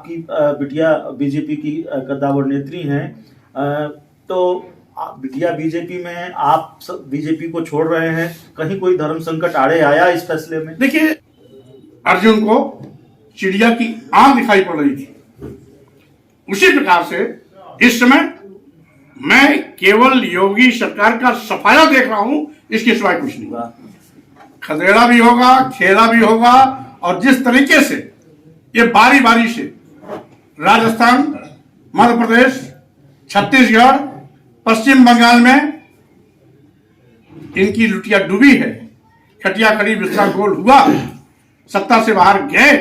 आपकी बिटिया बीजेपी की कद्दावर नेत्री हैं, तो बिटिया बीजेपी में, आप बीजेपी को छोड़ रहे हैं, कहीं कोई धर्म संकट आड़े आया इस फैसले में? देखिए, अर्जुन को चिड़िया की आंख दिखाई पड़ रही थी, उसी प्रकार से इस समय मैं केवल योगी सरकार का सफाया देख रहा हूं, इसके सिवाय कुछ नहीं। खदेड़ा भी होगा, खेला भी होगा, और जिस तरीके से ये बारी बारी से राजस्थान, मध्य प्रदेश, छत्तीसगढ़, पश्चिम बंगाल में इनकी लुटिया डूबी है, खटिया खड़ी बिस्तरा गोल हुआ, सत्ता से बाहर गए,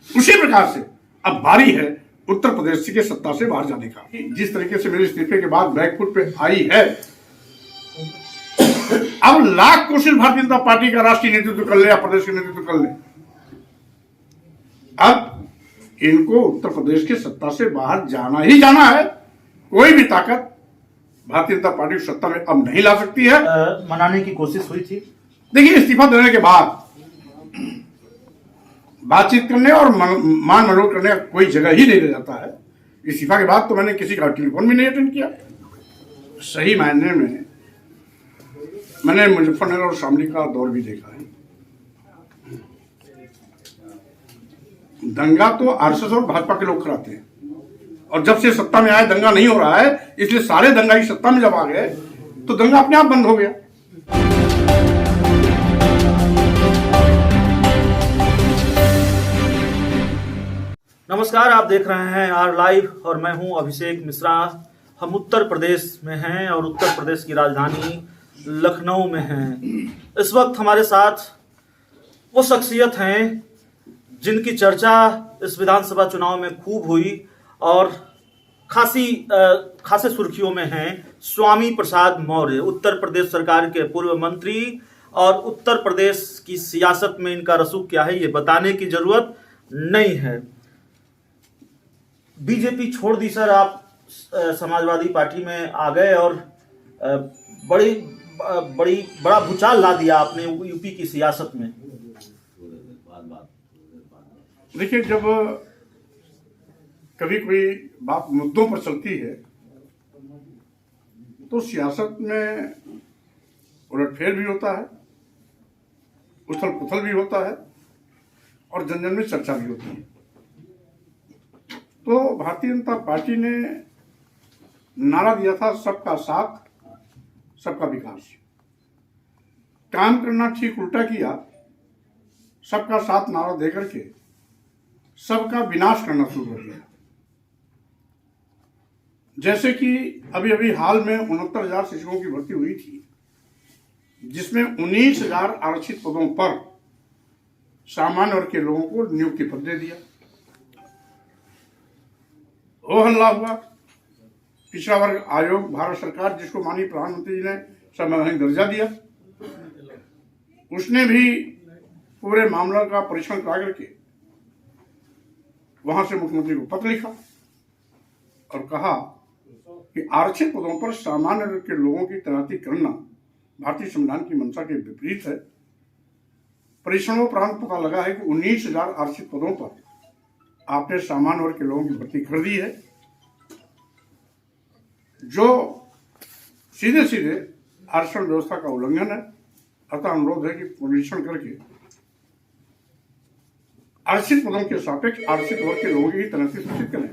उसी प्रकार से अब बारी है उत्तर प्रदेश के सत्ता से बाहर जाने का। जिस तरीके से मेरे इस्तीफे के बाद बैकफुट पे आई है, अब लाख कोशिश भारतीय जनता पार्टी का राष्ट्रीय नेतृत्व कर ले या प्रदेश का नेतृत्व कर ले, अब इनको उत्तर प्रदेश के सत्ता से बाहर जाना ही जाना है। कोई भी ताकत भारतीय जनता पार्टी की सत्ता में अब नहीं ला सकती है। मनाने की कोशिश हुई थी। देखिए, इस्तीफा देने के बाद बातचीत करने और मान मरोड़ करने का कोई जगह ही नहीं रह जाता है। इस्तीफा के बाद तो मैंने किसी का टेलीफोन भी नहीं अटेंड किया। सही मायने में मैंने मुजफ्फरनगर और शामली का दौर भी देखा है। दंगा तो आरएसएस और भाजपा के लोग कराते हैं, और जब से सत्ता में आए दंगा नहीं हो रहा है, इसलिए सारे दंगा की सत्ता में जब आ गए तो दंगा अपने आप बंद हो गया। नमस्कार, आप देख रहे हैं आर लाइव और मैं हूं अभिषेक मिश्रा। हम उत्तर प्रदेश में हैं और उत्तर प्रदेश की राजधानी लखनऊ में हैं। इस वक्त हमारे साथ वो शख्सियत हैं जिनकी चर्चा इस विधानसभा चुनाव में खूब हुई और खासे सुर्खियों में हैं। स्वामी प्रसाद मौर्य, उत्तर प्रदेश सरकार के पूर्व मंत्री, और उत्तर प्रदेश की सियासत में इनका रसूख क्या है ये बताने की जरूरत नहीं है। बीजेपी छोड़ दी सर, आप समाजवादी पार्टी में आ गए और बड़ा भूचाल ला दिया आपने यूपी की सियासत में। देखिए, जब कभी कोई बात मुद्दों पर चलती है तो सियासत में उलटफेर भी होता है, उथल पुथल भी होता है, और जन जन में चर्चा भी होती है। तो भारतीय जनता पार्टी ने नारा दिया था, सबका साथ सबका विकास। काम करना ठीक उल्टा किया, सबका साथ नारा देकर के सबका विनाश करना शुरू कर दिया। जैसे कि अभी अभी हाल में 69,000 शिक्षकों की भर्ती हुई थी, जिसमें 19,000 आरक्षित पदों पर सामान्य वर्ग के लोगों को नियुक्ति पत्र दे दिया। हो हल्ला हुआ। पिछड़ा वर्ग आयोग, भारत सरकार, जिसको माननीय प्रधानमंत्री जी ने संवैधानिक दर्जा दिया, उसने भी पूरे मामला का परीक्षण करा करके वहां से मुख्यमंत्री को पत्र लिखा और कहा कि आरक्षित पदों पर सामान्य वर्ग के लोगों की तैनाती करना भारतीय संविधान की मंशा के विपरीत है। परीक्षणोपरांत पता लगा है कि 19,000 आरक्षित पदों पर आपने सामान्य वर्ग के लोगों की भर्ती कर दी है, जो सीधे सीधे आरक्षण व्यवस्था का उल्लंघन है। अतः अनुरोध है कि पुनरीक्षण करके आरक्षित पदों के सापेक्ष आरक्षित वर्ग के लोगों की तैनाती सुनिश्चित करें।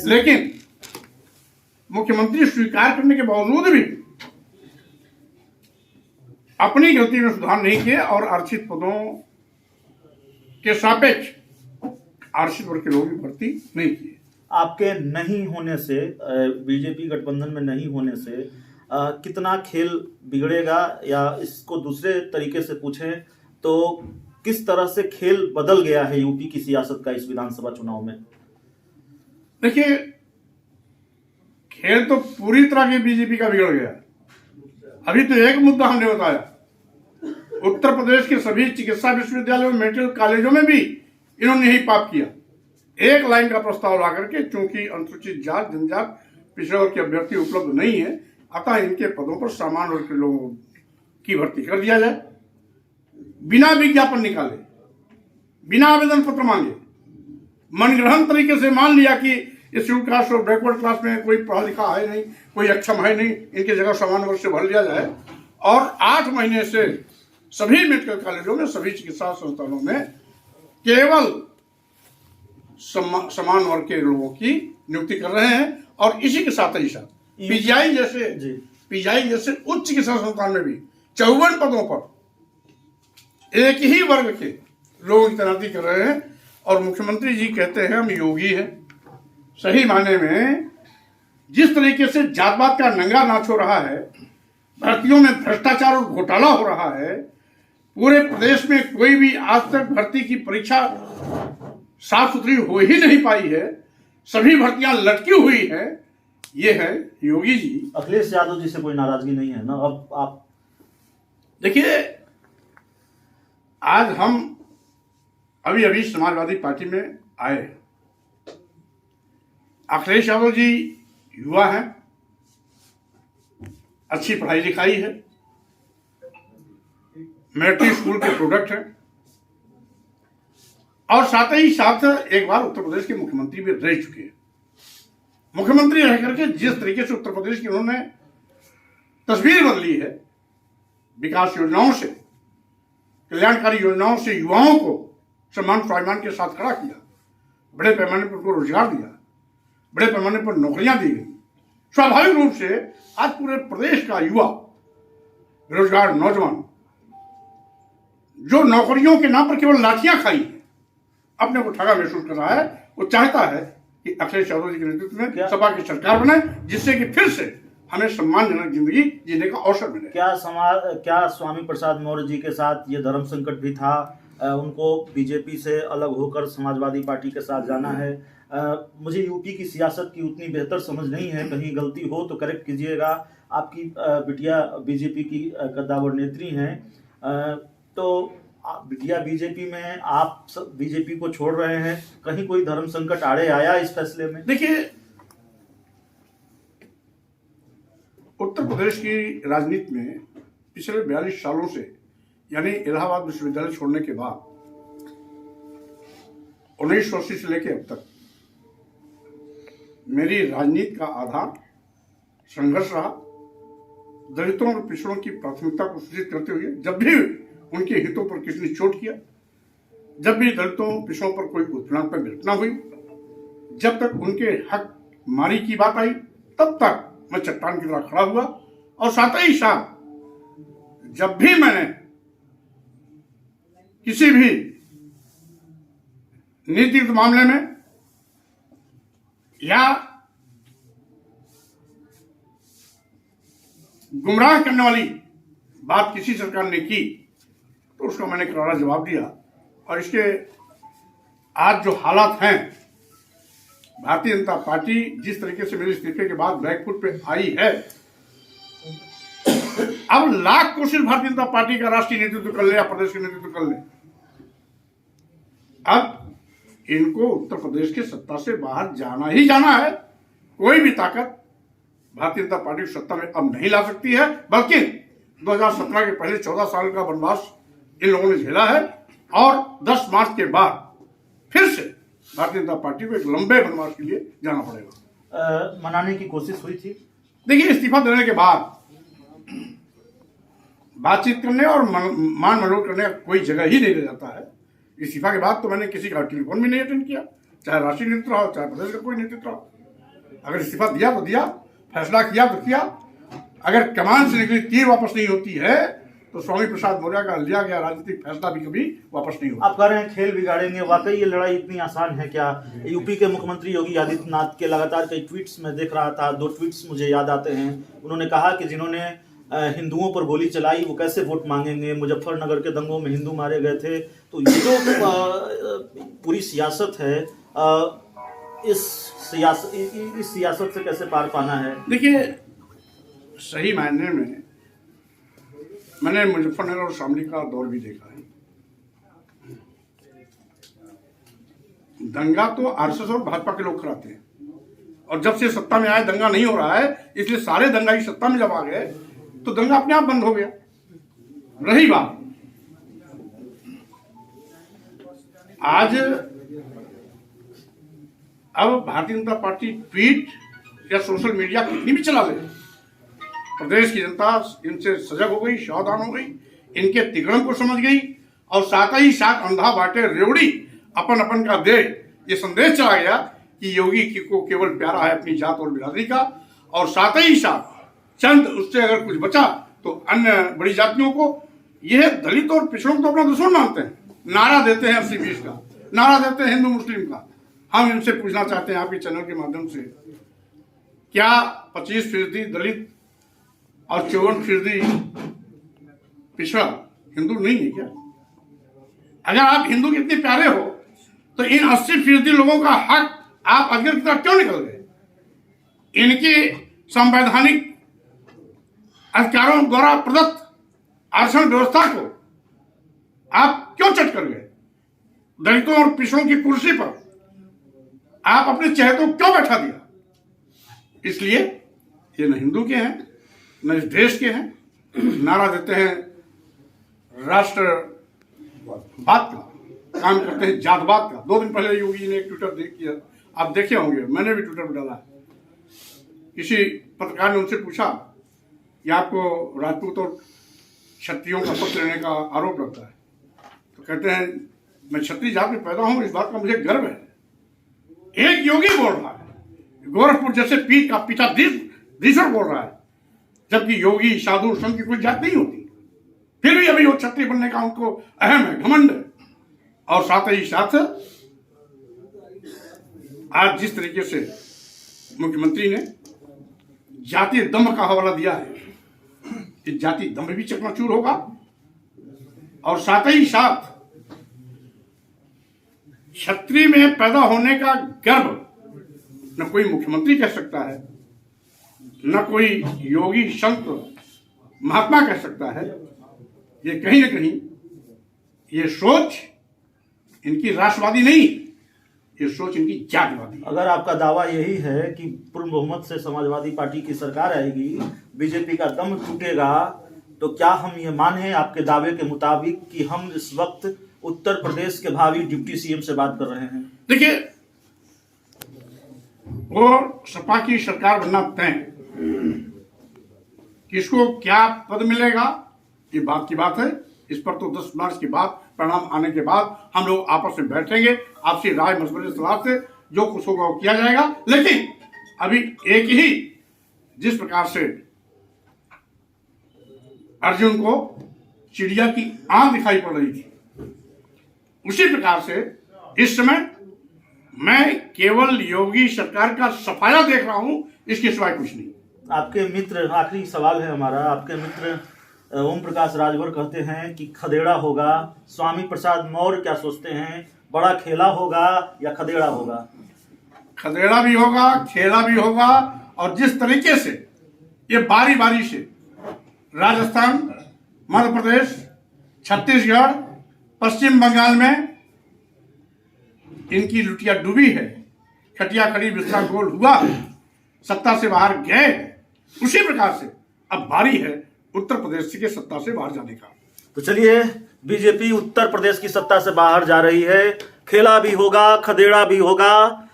लेकिन मुख्यमंत्री स्वीकार करने के बावजूद भी अपनी गलती में सुधार नहीं किए और आरक्षित पदों के सापेक्ष आरक्षित वर्ग के लोगों की भर्ती नहीं की। आपके नहीं होने से, बीजेपी गठबंधन में नहीं होने से कितना खेल बिगड़ेगा, या इसको दूसरे तरीके से पूछें तो किस तरह से खेल बदल गया है यूपी की सियासत का इस विधानसभा चुनाव में? देखिए, खेल तो पूरी तरह की बीजेपी का बिगड़ गया। अभी तो एक मुद्दा हमने बताया, उत्तर प्रदेश के सभी चिकित्सा विश्वविद्यालयों, मेडिकल कॉलेजों में भी इन्होंने यही पाप किया। एक लाइन का प्रस्ताव ला करके, चूंकि अनुसूचित जात, जनजात, पिछड़े वर्ग के अभ्यर्थी उपलब्ध नहीं है, अतः इनके पदों पर सामान्य वर्ग के लोगों की भर्ती कर दिया जाए, बिना विज्ञापन निकाले, बिना आवेदन पत्र मांगे। मनगढ़ंत तरीके से मान लिया कि इस शेड्यूल कास्ट और बैकवर्ड क्लास में कोई पढ़ा लिखा है नहीं, कोई अक्षम है नहीं, इनकी जगह समान वर्ग से भर लिया जाए। और 8 महीने से सभी मेडिकल कॉलेजों में, सभी चिकित्सा संस्थानों में केवल समान वर्ग के लोगों की नियुक्ति कर रहे हैं। और इसी के साथ ही साथ पीजीआई जैसे उच्च चिकित्सा संस्थान में भी 54 पदों पर एक ही वर्ग के लोगों की तैनाती कर रहे हैं। और मुख्यमंत्री जी कहते हैं हम योगी हैं। सही मायने में जिस तरीके से जातपात का नंगा नाच हो रहा है, भर्तियों में भ्रष्टाचार और घोटाला हो रहा है, पूरे प्रदेश में कोई भी आज तक भर्ती की परीक्षा साफ सुथरी हो ही नहीं पाई है, सभी भर्तियां लटकी हुई है। ये है योगी जी। अखिलेश यादव जी से कोई नाराजगी नहीं है ना? अब आप देखिए, आज हम अभी समाजवादी पार्टी में आए। अखिलेश यादव जी युवा हैं, अच्छी पढ़ाई लिखाई है, मिलिट्री स्कूल के प्रोडक्ट हैं और साथ ही साथ एक बार उत्तर प्रदेश के मुख्यमंत्री भी रह चुके हैं। मुख्यमंत्री रह करके जिस तरीके से उत्तर प्रदेश की उन्होंने तस्वीर बदली है, विकास योजनाओं से, कल्याणकारी योजनाओं से युवाओं को सम्मान स्वाभिमान के साथ खड़ा किया, बड़े पैमाने पर उनको रोजगार दिया, बड़े पैमाने पर नौकरियां दी गई। स्वाभाविक रूप से आज पूरे प्रदेश का युवा बेरोजगार नौजवान जो नौकरियों के नाम पर केवल लाठियां खाई है, अपने को ठगा महसूस कर रहा है। वो चाहता है कि अखिलेश यादव जी के नेतृत्व में सपा की सरकार बने, जिससे कि फिर से हमें सम्मानजनक जिंदगी जीने का अवसर मिले। क्या स्वामी प्रसाद मौर्य जी के साथ ये धर्म संकट भी था? उनको बीजेपी से अलग होकर समाजवादी पार्टी के साथ जाना है। मुझे यूपी की सियासत की उतनी बेहतर समझ नहीं है, कहीं गलती हो तो करेक्ट कीजिएगा। आपकी बिटिया बीजेपी की कद्दावर नेत्री हैं, तो बिटिया बीजेपी में, आप बीजेपी को छोड़ रहे हैं, कहीं कोई धर्म संकट आड़े आया इस फैसले में? देखिए, उत्तर प्रदेश की राजनीति में पिछले 42 सालों से, यानी इलाहाबाद विश्वविद्यालय छोड़ने के बाद 1980 से लेकर अब तक मेरी राजनीति का आधार संघर्ष रहा। दलितों और पिछड़ों की प्राथमिकता को सूचित करते हुए जब भी उनके हितों पर किसी ने चोट किया, जब भी दलितों पिछड़ों पर कोई उत्पीड़न पर घटना हुई, जब तक उनके हक मारी की बात आई, तब तक मैं चट्टान की तरह खड़ा हुआ। और साथ ही साथ जब भी मैंने किसी भी नीतिगत मामले में या गुमराह करने वाली बात किसी सरकार ने की तो उसका मैंने करारा जवाब दिया। और इसके आज जो हालात हैं, भारतीय जनता पार्टी जिस तरीके से मेरे इस्तीफे के बाद बैकफुट पे आई है, अब लाख कोशिश भारतीय जनता पार्टी का राष्ट्रीय नेतृत्व कर ले या प्रदेश के नेतृत्व कर ले, अब इनको उत्तर प्रदेश के सत्ता से बाहर जाना ही जाना है। कोई भी ताकत भारतीय जनता पार्टी की सत्ता में अब नहीं ला सकती है, बल्कि 2017 के पहले 14 साल का वनवास इन लोगों ने झेला है और 10 मार्च के बाद फिर से भारतीय जनता पार्टी को एक लंबे वनवास के लिए जाना पड़ेगा। मनाने की कोशिश हुई थी? देखिए, इस्तीफा देने के बाद बातचीत करने और मान मनोर करने का कोई जगह ही नहीं रह जाता है। इस्तीफा के बाद तो मैंने किसी का टेलीफोन भी नहीं अटेंड किया, चाहे राष्ट्रीय नेतृत्व रहा, चाहे प्रदेश का कोई नेतृत्व रहा। अगर इस्तीफा दिया तो दिया, फैसला किया तो किया। अगर कमान से निकली तीर वापस नहीं होती है तो स्वामी प्रसाद मौर्य का लिया गया राजनीतिक फैसला भी कभी वापस नहीं होगा। आप कह रहे हैं खेल बिगाड़ेंगे, वाकई ये लड़ाई इतनी आसान है क्या? यूपी के मुख्यमंत्री योगी आदित्यनाथ के लगातार कई ट्वीट्स में देख रहा था, 2 ट्वीट्स मुझे याद आते हैं। उन्होंने कहा कि जिन्होंने हिंदुओं पर गोली चलाई वो कैसे वोट मांगेंगे, मुजफ्फरनगर के दंगों में हिंदू मारे गए थे। तो ये जो पूरी सियासत है, इस सियासत से कैसे पार पाना है? देखिए, सही मायने में मैंने मुजफ्फरनगर और शामली का दौर भी देखा है। दंगा तो आरएसएस और भाजपा के लोग कराते हैं, और जब से सत्ता में आए दंगा नहीं हो रहा है, इसलिए सारे दंगाई सत्ता में जब आ गए तो दंगा अपने आप बंद हो गया। रही बात आज अब भारतीय जनता पार्टी ट्वीट या सोशल मीडिया कितनी भी चला ले, प्रदेश की जनता इनसे सजग हो गई, सावधान हो गई, इनके तिगड़म को समझ गई और साथ ही साथ अंधा बाटे रेवड़ी अपन अपन का दे, ये संदेश चला गया कि योगी को केवल प्यारा है अपनी जात और बिरादरी का, और साथ ही साथ चंद उससे अगर कुछ बचा तो अन्य बड़ी जातियों को, यह दलित और पिछड़ों को तो अपना दुश्मन मानते हैं, नारा देते हैं 80-20 का, नारा देते हैं हिंदू मुस्लिम का। हम इनसे पूछना चाहते हैं आपके चैनल के माध्यम से, क्या 25% दलित और 54% पिछड़ा हिंदू नहीं है क्या? अगर आप हिंदू के इतने प्यारे हो तो इन 80% लोगों का हक आप अजगर की तरफ क्यों निकल गए? इनके संवैधानिक अधिकारों द्वारा प्रदत्त आरक्षण व्यवस्था को आप क्यों चट कर गए? दलितों और पिछड़ों की कुर्सी पर आप अपने चहेतों क्यों बैठा दिया? इसलिए ये न हिंदू के हैं न इस देश के हैं, नारा देते हैं राष्ट्रवाद का, काम करते हैं जातवाद का। 2 दिन पहले योगी ने एक ट्विटर किया, आप देखे होंगे, मैंने भी ट्विटर पर डाला। किसी पत्रकार ने उनसे पूछा कि आपको राजपूत और क्षत्रियों का पक्ष लेने का आरोप लगता है, तो कहते हैं मैं क्षत्रिय जात में पैदा हूं, इस बात का मुझे गर्व है। एक योगी बोल रहा है, गोरखपुर जैसे पीठ का पीठाधीश्वर बोल रहा है, जबकि योगी साधु संत की कोई जात नहीं होती, फिर भी अभी वो क्षत्रिय बनने का उनको अहम है, घमंड है। और साथ ही साथ आज जिस तरीके से मुख्यमंत्री ने जातीय दंभ का हवाला दिया है, इस जाति दंभ भी चकनाचूर होगा। और साथ ही साथ क्षत्रिय में पैदा होने का गर्व न कोई मुख्यमंत्री कह सकता है, न कोई योगी संत महात्मा कह सकता है। ये कहीं न कहीं ये सोच इनकी राष्ट्रवादी नहीं, ये सोच इनकी जातिवादी। अगर आपका दावा यही है कि पूर्ण बहुमत से समाजवादी पार्टी की सरकार आएगी, बीजेपी का दम टूटेगा, तो क्या हम ये माने आपके दावे के मुताबिक कि हम इस वक्त उत्तर प्रदेश के भावी डिप्टी सीएम से बात कर रहे हैं? देखिए, वो सपा की सरकार बनना तय, किसको क्या पद मिलेगा ये बात की बात है। इस पर तो 10 मार्च के बाद, परिणाम आने के बाद हम लोग आपस में बैठेंगे, आपसी राय मशवरे सलाह से जो कुछ होगा वो किया जाएगा। लेकिन अभी एक ही, जिस प्रकार से अर्जुन को चिड़िया की आंख दिखाई पड़ रही थी, उसी प्रकार से इस समय मैं केवल योगी सरकार का सफाया देख रहा हूं, इसके सिवाय कुछ नहीं। आपके मित्र, आखिरी सवाल है हमारा, आपके मित्र ओम प्रकाश राजभर कहते हैं कि खदेड़ा होगा। स्वामी प्रसाद मौर्य क्या सोचते हैं, बड़ा खेला होगा या खदेड़ा होगा? खदेड़ा भी होगा, खेला भी होगा। और जिस तरीके से ये बारी बारी से राजस्थान, मध्य प्रदेश, छत्तीसगढ़, पश्चिम बंगाल में इनकी लुटिया डूबी है, खटिया खड़ी बिस्तरा गोल हुआ, सत्ता से बाहर गए, उसी प्रकार से अब बारी है उत्तर प्रदेश के सत्ता से बाहर जाने का। तो चलिए, बीजेपी उत्तर प्रदेश की सत्ता से बाहर जा रही है, खेला भी होगा, खदेड़ा भी होगा।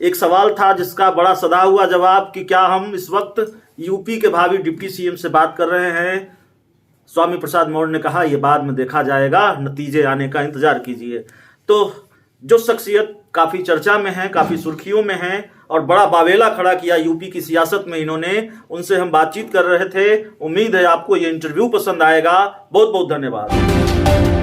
एक सवाल था जिसका बड़ा सदा हुआ जवाब कि क्या हम इस वक्त यूपी के भावी डिप्टी सीएम से बात कर रहे हैं। स्वामी प्रसाद मौर्य ने कहा यह बाद में देखा जाएगा, नतीजे आने का इंतजार कीजिए। तो जो शख्सियत काफी चर्चा में है, काफी सुर्खियों में है और बड़ा बावेला खड़ा किया यूपी की सियासत में इन्होंने, उनसे हम बातचीत कर रहे थे। उम्मीद है आपको ये इंटरव्यू पसंद आएगा। बहुत बहुत धन्यवाद।